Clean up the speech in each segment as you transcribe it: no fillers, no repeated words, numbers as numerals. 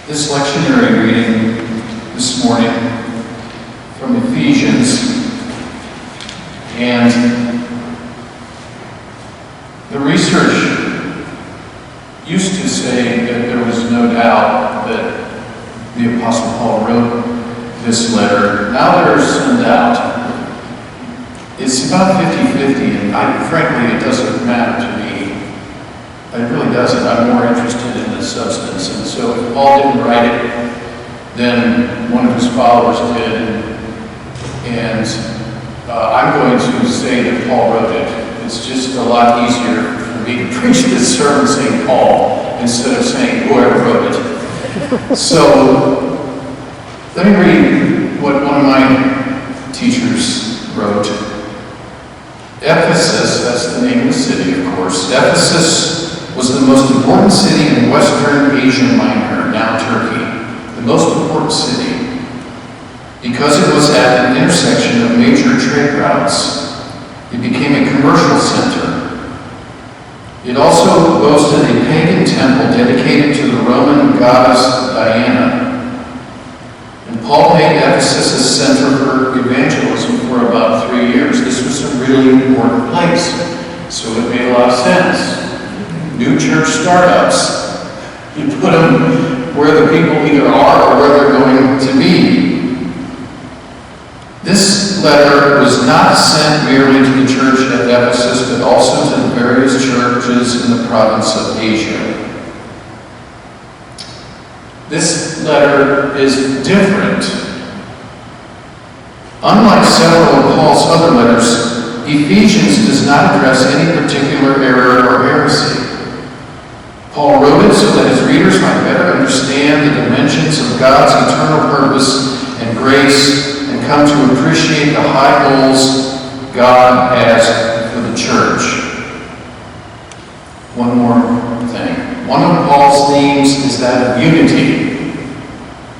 This lectionary reading this morning from Ephesians, and the research used to say that there was no doubt that the Apostle Paul wrote this letter. Now there's some doubt. It's about 50-50, and frankly, it doesn't matter to me. It really doesn't. I'm more interested in the substance. And so if Paul didn't write it, then one of his followers did. And I'm going to say that Paul wrote it. It's just a lot easier for me to preach this sermon saying Paul instead of saying whoever wrote it. So let me read what one of my teachers wrote. Ephesus, that's the name of the city, of course. Ephesus was the most important city in Western Asia Minor, now Turkey. The most important city, because it was at an intersection of major trade routes. It became a commercial center. It also boasted a pagan temple dedicated to the Roman goddess Diana. And Paul made Ephesus a center for evangelism for about 3 years. This was a really important place, so it made a lot of sense. New church startups, you put them where the people either are or where they're going to be. This letter was not sent merely to the church at Ephesus, but also to the various churches in the province of Asia. This letter is different. Unlike several of Paul's other letters, Ephesians does not address any particular error or heresy. Paul wrote it so that his readers might better understand the dimensions of God's eternal purpose and grace and come to appreciate the high goals God has for the church. One more thing. One of Paul's themes is that of unity.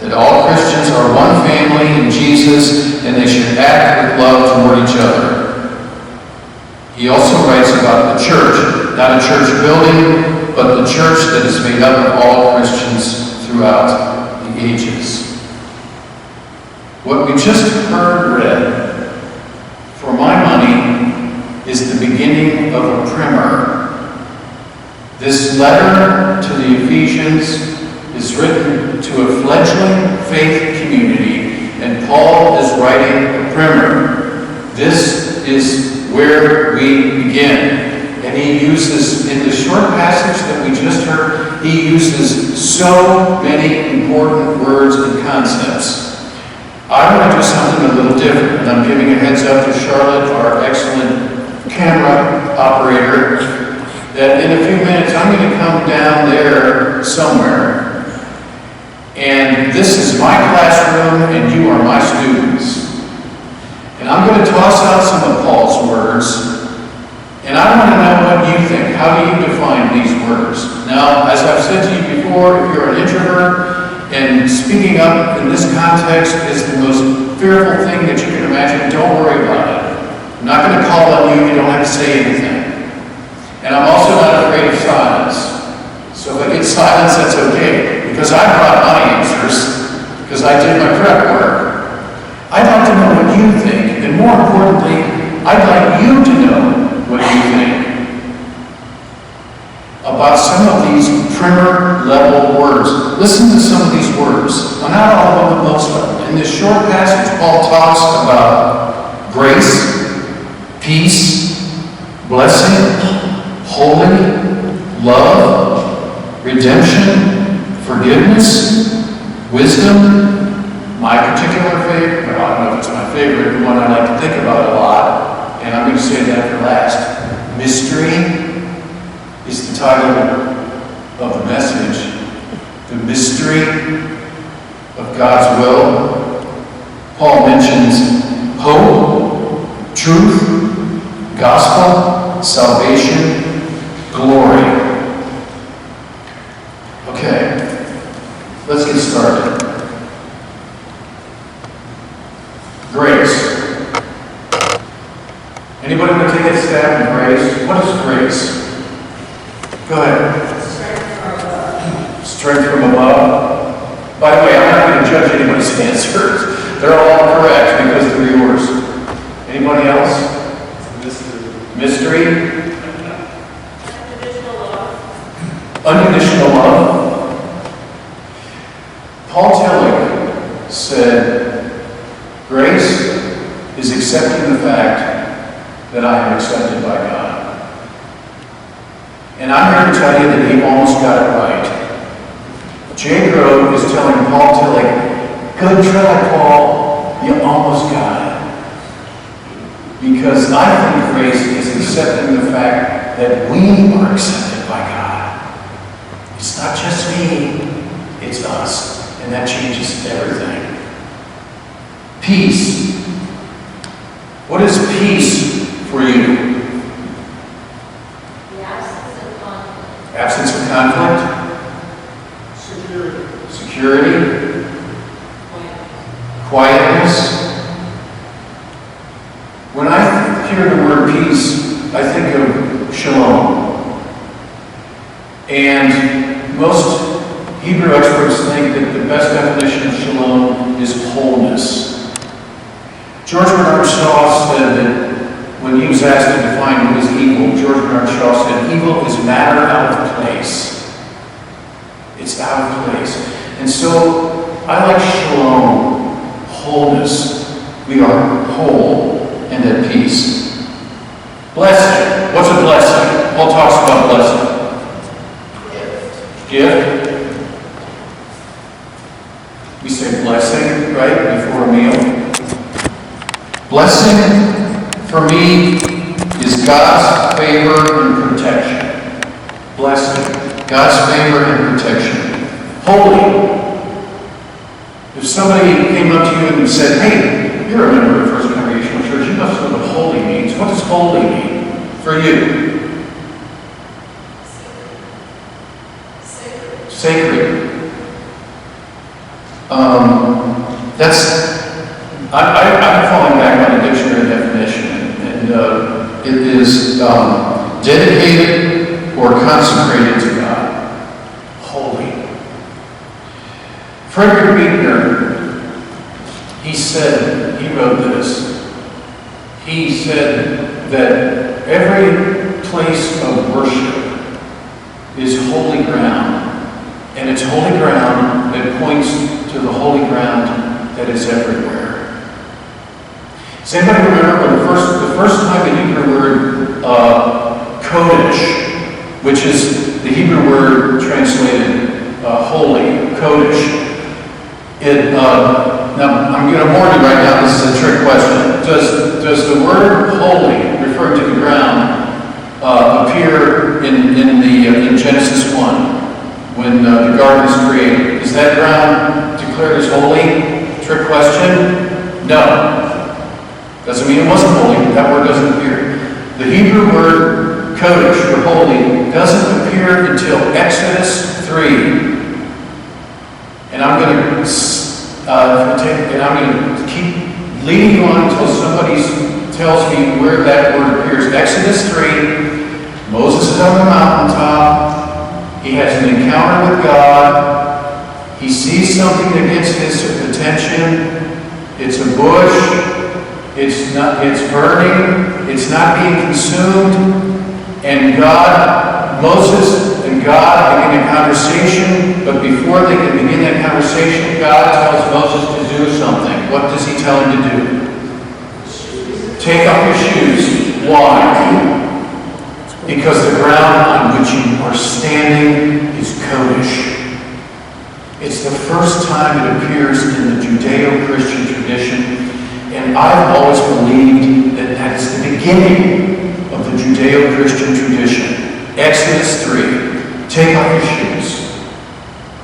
That all Christians are one family in Jesus and they should act with love toward each other. He also writes about the church, not a church building, but the church that is made up of all Christians throughout the ages. What we just heard read, for my money, is the beginning of a primer. This letter to the Ephesians is written to a fledgling faith community, and Paul is writing a primer. This is where we begin. And he uses, in the short passage that we just heard, he uses so many important words and concepts. I want to do something a little different, and I'm giving a heads up to Charlotte, our excellent camera operator, that in a few minutes I'm going to come down there somewhere. And this is my classroom, and you are my students. And I'm going to toss out some of Paul's words. And I want to know what you think. How do you define these words? Now, as I've said to you before, if you're an introvert and speaking up in this context is the most fearful thing that you can imagine, don't worry about it. I'm not going to call on you. You don't have to say anything. And I'm also not afraid of silence. So if I get silence, that's okay. Because I brought my answers, because I did my prep work. I'd like to know what you think. And more importantly, I'd like you to know what you think about some of these primer level words. Listen to some of these words. Well, not all of them, but most of them. In this short passage, Paul talks about grace, peace, blessing, holy, love, redemption, forgiveness, wisdom. My particular favorite, well, I don't know if it's my favorite, the one I like to think about a lot, and I'm going to say that for last. Mystery is the title of the message. The mystery of God's will. Paul mentions hope, truth, gospel, salvation, glory. Okay, let's get started. Grace. Anybody want to take a stab at grace? What is grace? Go ahead. Strength from above. going to judge anybody's answers. They're all correct because they're yours. Anybody else? Mystery? Unconditional love. Unconditional love. Paul Tillich said, grace is accepting the fact that I am accepted by God. And I'm here to tell you that he almost got it right. J. Groat is telling Paul Tillich, good try, Paul. You almost got it. Because I think grace is accepting the fact that we are accepted by God. It's not just me, it's us. And that changes everything. Peace. What is peace for you? The absence of conflict. Absence of conflict? Security? Quietness? When I hear the word peace, I think of shalom. And most Hebrew experts think that the best definition of shalom is wholeness. George Bernard Shaw said that when he was asked to define what is evil, George Bernard Shaw said, evil is matter out of place. It's out of place. And so I like shalom, wholeness. We are whole and at peace. Blessing. What's a blessing? Paul talks about blessing. Gift. We say blessing, right, before a meal. Blessing, for me, is God's favor and protection. Blessing. God's favor and protection. Holy. If somebody came up to you and said, hey, you're a member of the First Congregational Church, you must know what holy means. What does holy mean for you? Sacred. I'm falling back on a dictionary definition, and it is dedicated or consecrated to God. Holy. Frederick Buechner, he wrote this. He said that every place of worship is holy ground, and it's holy ground that points to the holy ground that is everywhere. Does anybody remember the first time the Hebrew word Kodesh, which is the Hebrew word translated holy, Kodesh, now I'm going to warn you right now, this is a trick question. Does the word holy, referring to the ground, appear in Genesis 1? When the garden is created. Is that ground declared as holy? Trick question? No. Doesn't mean it wasn't holy, but that word doesn't appear. The Hebrew word Kodesh, for holy, doesn't appear until Exodus 3. And I'm going to keep leading you on until somebody tells me where that word appears. Exodus 3, Moses is on the mountaintop. He has an encounter with God. He sees something that gets his attention. It's a bush. It's burning. It's not being consumed. And Moses and God begin a conversation. But before they can begin that conversation, God tells Moses to do something. What does he tell him to do? Take off your shoes. Why? Because the ground on which you are standing is Kodesh. It's the first time it appears in the Judeo-Christian tradition, and I've always believed that that is the beginning of the Judeo-Christian tradition. Exodus 3, take off your shoes.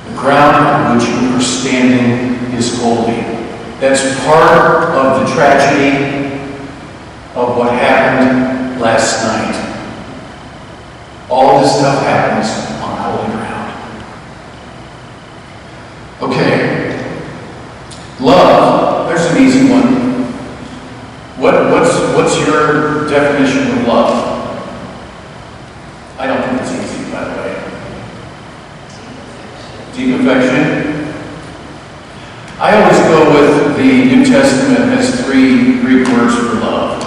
The ground on which you are standing is holy. That's part of the tragedy of what happened last night. All this stuff happens on holy ground. Okay. Love, there's an easy one. What's your definition of love? I don't think it's easy, by the way. Deep affection. I always go with the New Testament as three Greek words for love.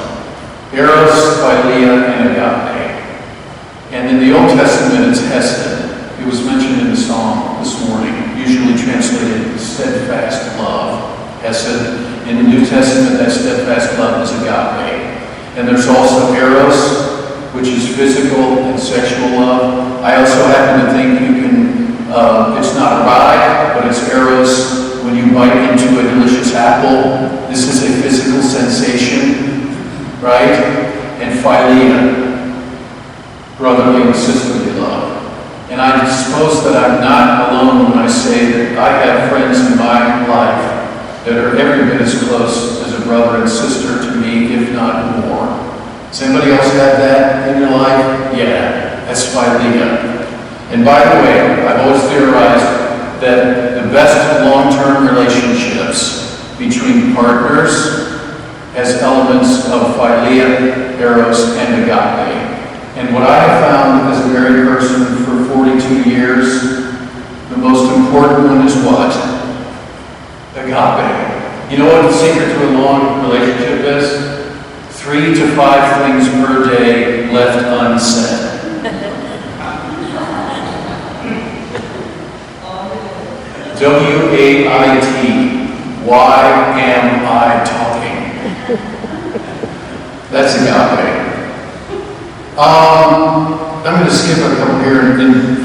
Eros, philia, and agape. And in the Old Testament, it's hesed. It was mentioned in the psalm this morning, usually translated steadfast love, hesed. In the New Testament, that steadfast love is agape. And there's also eros, which is physical and sexual love. I also happen to think you can, it's not a ride, but it's eros. When you bite into a delicious apple, this is a physical sensation, right? And philia, brotherly and sisterly love. And I suppose that I'm not alone when I say that I have friends in my life that are every bit as close as a brother and sister to me, if not more. Does anybody else have that in your life? Yeah, that's philia. And by the way, I've always theorized that the best long-term relationships between partners has elements of philia, eros, and agape. And what I have found as a married person for 42 years, the most important one is what? Agape. You know what the secret to a long relationship is? 3 to 5 things per day left unsaid. W-A-I-T. Why am I talking? That's agape. I'm going to skip a couple here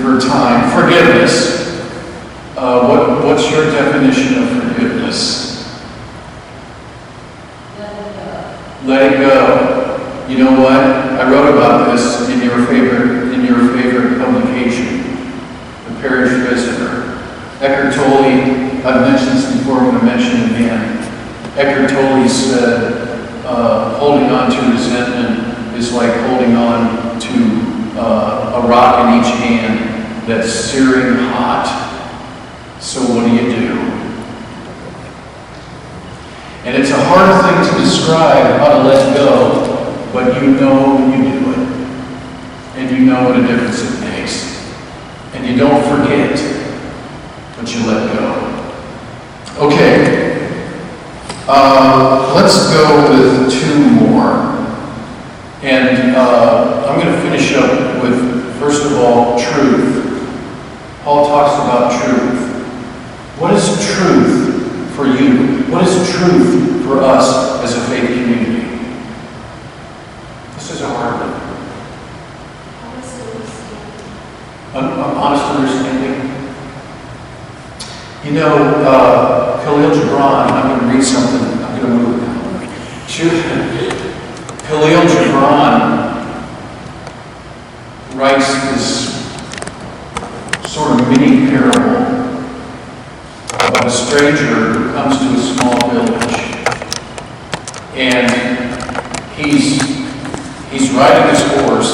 for time. Forgiveness. What's your definition of forgiveness? Let it go. You know what? I wrote about this in your favorite publication, The Parish Visitor. Eckhart Tolle, I've mentioned this before, I'm going to mention it again. Eckhart Tolle said, holding on to resentment is like holding on to a rock in each hand that's searing hot. So what do you do? And it's a hard thing to describe how to let go, but you know when you do it. And you know what a difference it makes. And you don't forget, but you let go. Okay. Let's go with 2 more. And I'm going to finish up with, first of all, truth. Paul talks about truth. What is truth for you? What is truth for us as a faith community? This is a hard one. Honest understanding. You know, Khalil Gibran, I'm going to read something. I'm going to move now. Khalil Gibran writes this sort of mini parable about a stranger who comes to a small village. And he's riding his horse,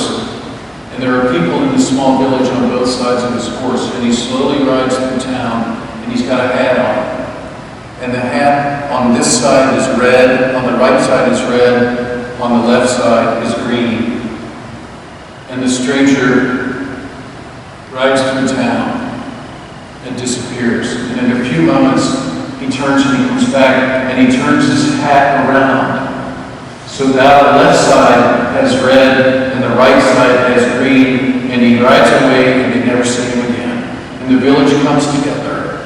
and there are people in this small village on both sides of his horse, and he slowly rides through town, and he's got a hat on. And the hat on this side is red, on the right side is red, on the left side is green. And the stranger rides through town and disappears. And in a few moments, he turns and he comes back, and he turns his hat around. So now the left side has red, and the right side has green, and he rides away, and they never see him again. And the village comes together.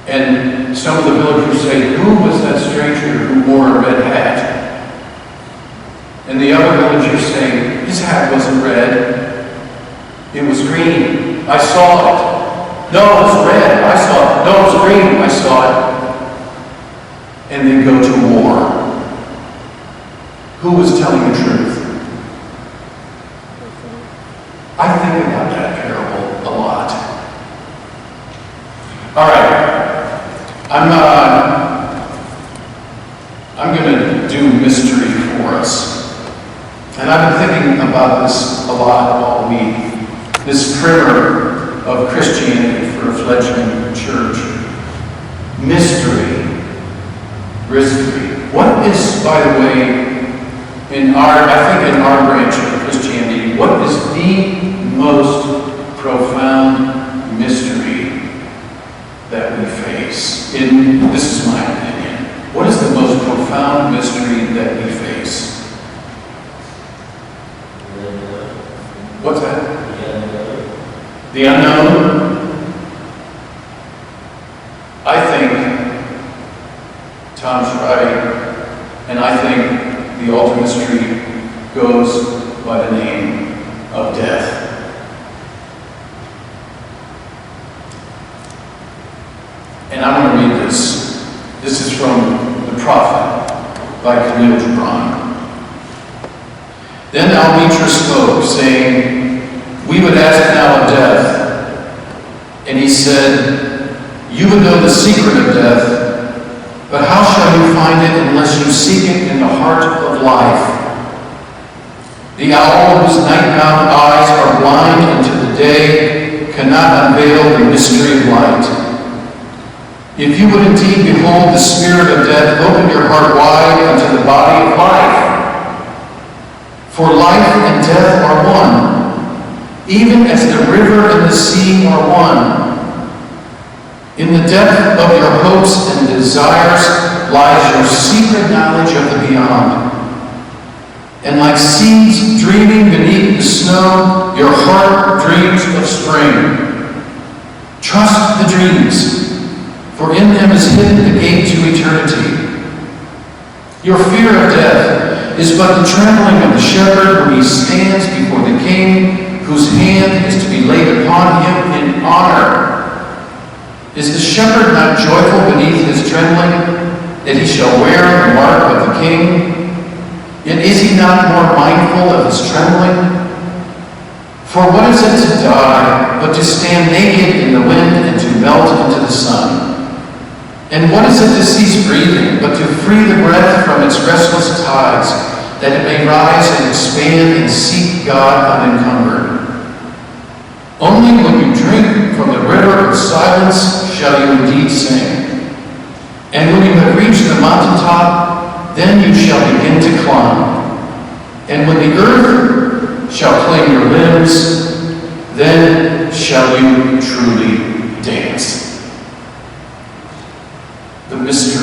And some of the villagers say, who was that stranger who wore a red hat? And the other villagers say, his hat wasn't red. It was green. I saw it. No, it was red. I saw it. No, it was green. I saw it. And they go to war. Who was telling the truth? I think about that parable a lot. All right. I'm going to do mystery for us. And I've been thinking about this a lot all week. This primer of Christianity for a fledgling church. Mystery. What is, by the way, in our branch of Christianity, what is the most profound mystery that we face? This is my opinion. What is the most profound mystery that we face? What's that? The unknown. I think Tom's right, and I think the ultimate mystery goes by the name of death. And I'm going to read this. This is from The Prophet by Khalil Gibran. Then Al-Mitra spoke, saying, "We would ask now of death." And he said, "You would know the secret of death, but how shall you find it unless you seek it in the heart of life? The owl whose night-bound eyes are blind unto the day cannot unveil the mystery of light. If you would indeed behold the spirit of death, open your heart wide unto the body of life. For life and death are one, even as the river and the sea are one. In the depth of your hopes and desires lies your secret knowledge of the beyond. And like seeds dreaming beneath the snow, your heart dreams of spring. Trust the dreams, for in them is hidden the gate to eternity. Your fear of death is but the trembling of the shepherd when he stands before the king, whose hand is to be laid upon him in honor. Is the shepherd not joyful beneath his trembling, that he shall wear the mark of the king? Yet is he not more mindful of his trembling? For what is it to die, but to stand naked in the wind and to melt into the sun? And what is it to cease breathing, but to free the breath from its restless tides, that it may rise and expand and seek God unencumbered? Only when you drink from the river of silence shall you indeed sing. And when you have reached the mountaintop, then you shall begin to climb. And when the earth shall claim your limbs, then shall you truly dance." The mystery